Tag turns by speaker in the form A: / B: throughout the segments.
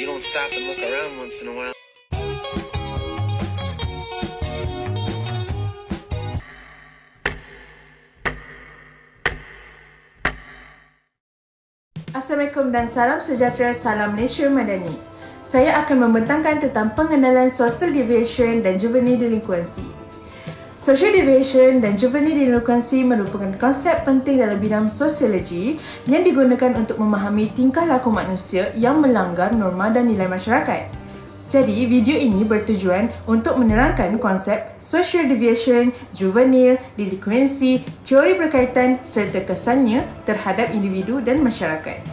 A: you don't stop and look around once in a while.
B: Assalamualaikum dan salam sejahtera, salam Malaysia Madani. Saya akan membentangkan tentang pengenalan social deviation dan juvenile delinquency. Social deviation dan juvenile delinquency merupakan konsep penting dalam bidang sosiologi yang digunakan untuk memahami tingkah laku manusia yang melanggar norma dan nilai masyarakat. Jadi, video ini bertujuan untuk menerangkan konsep social deviation, juvenile delinquency, teori berkaitan serta kesannya terhadap individu dan masyarakat.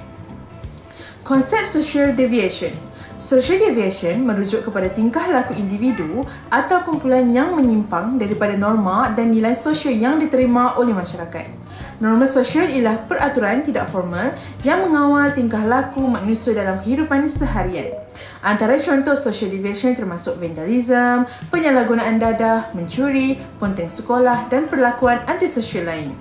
B: Konsep social deviation. Social deviation merujuk kepada tingkah laku individu atau kumpulan yang menyimpang daripada norma dan nilai sosial yang diterima oleh masyarakat. Norma sosial ialah peraturan tidak formal yang mengawal tingkah laku manusia dalam kehidupan seharian. Antara contoh social deviation termasuk vandalism, penyalahgunaan dadah, mencuri, ponteng sekolah dan perlakuan antisosial lain.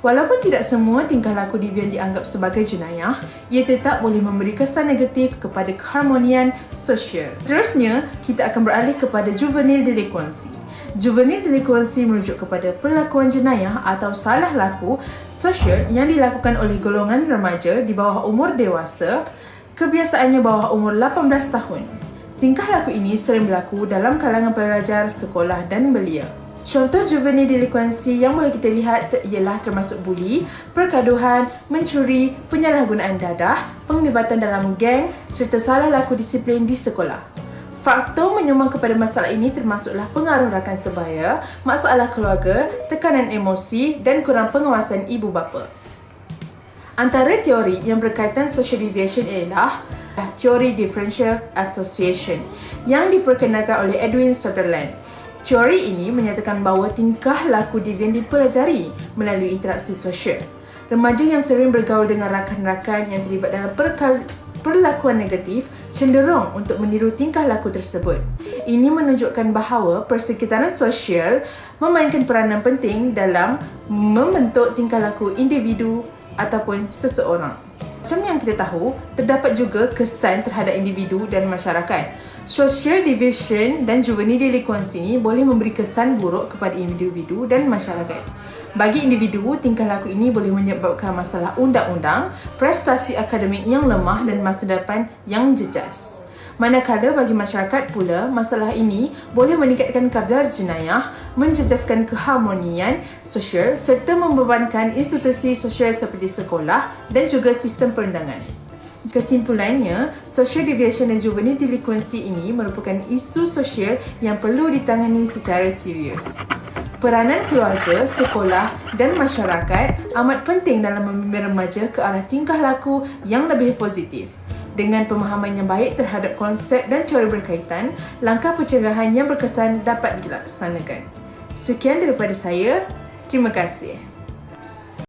B: Walaupun tidak semua tingkah laku devian dianggap sebagai jenayah, ia tetap boleh memberi kesan negatif kepada keharmonian sosial. Seterusnya, kita akan beralih kepada juvenile delinquency. Juvenile delinquency merujuk kepada perlakuan jenayah atau salah laku sosial yang dilakukan oleh golongan remaja di bawah umur dewasa, kebiasaannya bawah umur 18 tahun. Tingkah laku ini sering berlaku dalam kalangan pelajar, sekolah dan belia. Contoh juvenile delinquency yang boleh kita lihat ialah termasuk buli, pergaduhan, mencuri, penyalahgunaan dadah, penglibatan dalam geng serta salah laku disiplin di sekolah. Faktor menyumbang kepada masalah ini termasuklah pengaruh rakan sebaya, masalah keluarga, tekanan emosi dan kurang pengawasan ibu bapa. Antara teori yang berkaitan social deviation ialah teori differential association yang diperkenalkan oleh Edwin Sutherland. Teori ini menyatakan bahawa tingkah laku devian dipelajari melalui interaksi sosial. Remaja yang sering bergaul dengan rakan-rakan yang terlibat dalam perlakuan negatif cenderung untuk meniru tingkah laku tersebut. Ini menunjukkan bahawa persekitaran sosial memainkan peranan penting dalam membentuk tingkah laku individu ataupun seseorang. Macam yang kita tahu, terdapat juga kesan terhadap individu dan masyarakat. Social deviation dan juvenile delinquency ini boleh memberi kesan buruk kepada individu dan masyarakat. Bagi individu, tingkah laku ini boleh menyebabkan masalah undang-undang, prestasi akademik yang lemah dan masa depan yang jejas. Manakala bagi masyarakat pula, masalah ini boleh meningkatkan kadar jenayah, menjejaskan keharmonian sosial serta membebankan institusi sosial seperti sekolah dan juga sistem perendangan. Kesimpulannya, social deviation dan juvenile delinquency ini merupakan isu sosial yang perlu ditangani secara serius. Peranan keluarga, sekolah dan masyarakat amat penting dalam membimbing remaja ke arah tingkah laku yang lebih positif. Dengan pemahaman yang baik terhadap konsep dan teori berkaitan, langkah pencegahan yang berkesan dapat dilaksanakan. Sekian daripada saya. Terima kasih.